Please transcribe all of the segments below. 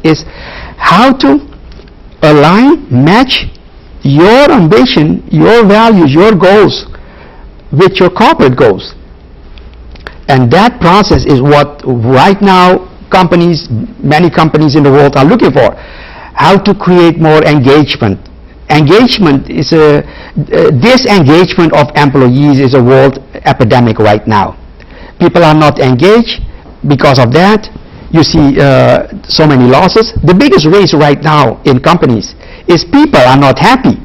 is how to align, match your ambition, your values, your goals with your corporate goals. And that process is what right now many companies in the world are looking for. How to create more engagement. Engagement is disengagement of employees is a world epidemic right now. People are not engaged. Because of that, you see so many losses. The biggest reason right now in companies is people are not happy.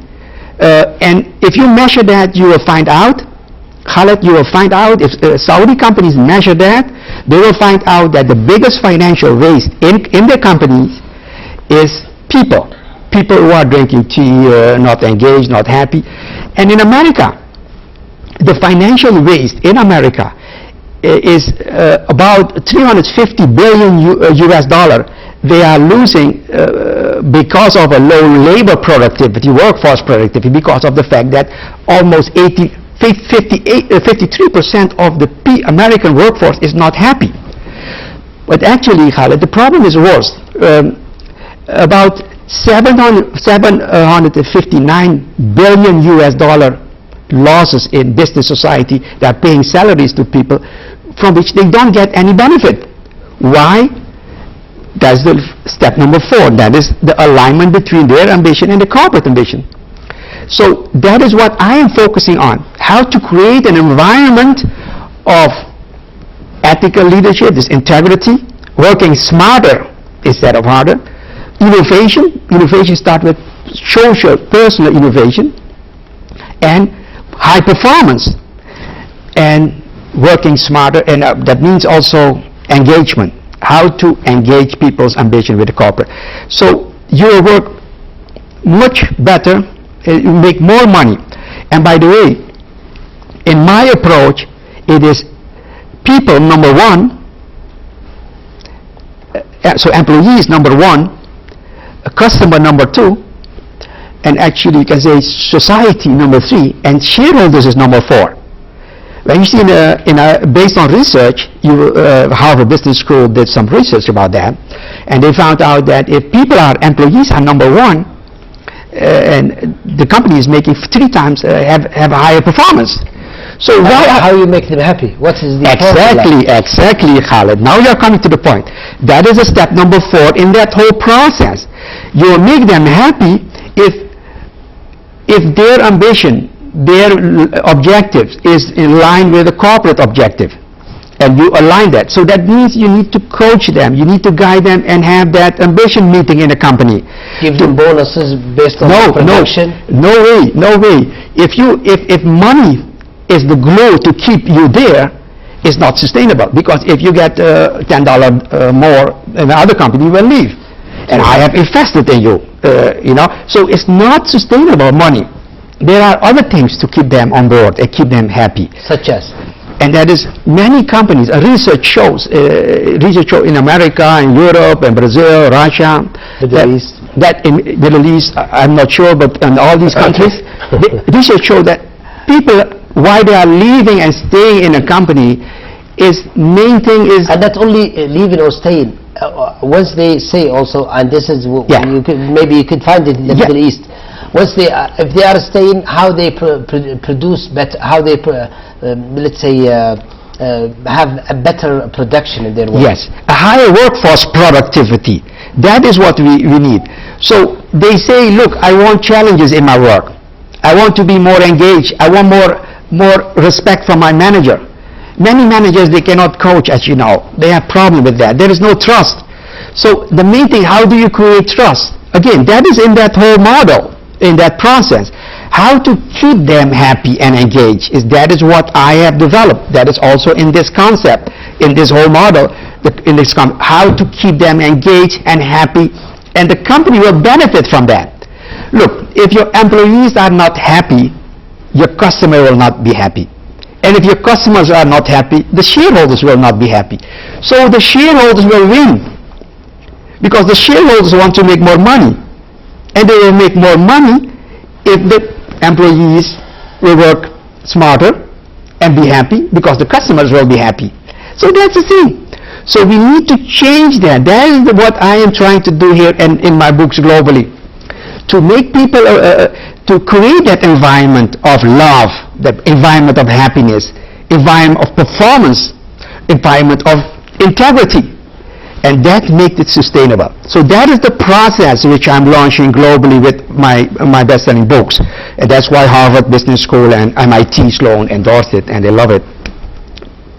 And if you measure that, you will find out, Khaled, you will find out, if Saudi companies measure that, they will find out that the biggest financial waste in their companies is people. People who are drinking tea, not engaged, not happy. And in America, the financial waste in America is about 350 billion US dollar. They are losing because of a low labor productivity, workforce productivity, because of the fact that almost 53% of the American workforce is not happy. But actually, Khaled, the problem is worse. About 759 billion US dollar losses in business society. They are paying salaries to people from which they don't get any benefit. Why? That's the step number 4. That is the alignment between their ambition and the corporate ambition. So that is what I am focusing on. How to create an environment of ethical leadership, this integrity, working smarter instead of harder. Innovation starts with social, personal innovation, and high performance, and working smarter, and that means also engagement. How to engage people's ambition with the corporate. So you will work much better, you make more money. And by the way, in my approach, it is people number 1, so employees number 1, customer number 2, and actually you can say society number 3, and shareholders is number 4. When you see based on research, Harvard Business School did some research about that, and they found out that if employees are number 1, and the company is making 3 times have a higher performance. So how you make them happy? What is the exactly, Khaled. Now you're coming to the point. That is a step number 4 in that whole process. You will make them happy if their ambition, their objectives is in line with the corporate objective, and you align that. So that means you need to coach them, you need to guide them, and have that ambition meeting in the company. Give them bonuses based on production? No way. If money is the glue to keep you there, it's not sustainable, because if you get $10 more in the other company, you will leave. And I have invested in you, so it's not sustainable money. There are other things to keep them on board and keep them happy. Such as? And that is many companies. Research shows in America, in Europe, in Brazil, Russia, Middle East. That in Middle East, I'm not sure, but in all these countries, research shows that people, why they are leaving and staying in a company, is main thing is. And not only leaving or staying. Once they say also, and this is maybe you could find it in the Middle East. Once if they are staying, how they produce better, how they let's say have a better production in their work. Yes, a higher workforce productivity. That is what we need. So they say, look, I want challenges in my work. I want to be more engaged. I want more respect from my manager. Many managers, they cannot coach, as you know. They have problem with that. There is no trust. So the main thing, how do you create trust? Again, that is in that whole model, in that process. How to keep them happy and engaged, that is what I have developed. That is also in this concept, in this whole model, how to keep them engaged and happy, and the company will benefit from that. Look, if your employees are not happy, your customer will not be happy. And if your customers are not happy, the shareholders will not be happy. So the shareholders will win, because the shareholders want to make more money, and they will make more money if the employees will work smarter and be happy, because the customers will be happy. So that's the thing. So we need to change that. That is what I am trying to do here and in my books globally, to make people, to create that environment of love, that environment of happiness, environment of performance, environment of integrity, and that makes it sustainable. So that is the process which I'm launching globally with my best-selling books, and that's why Harvard Business School and MIT Sloan endorse it, and they love it.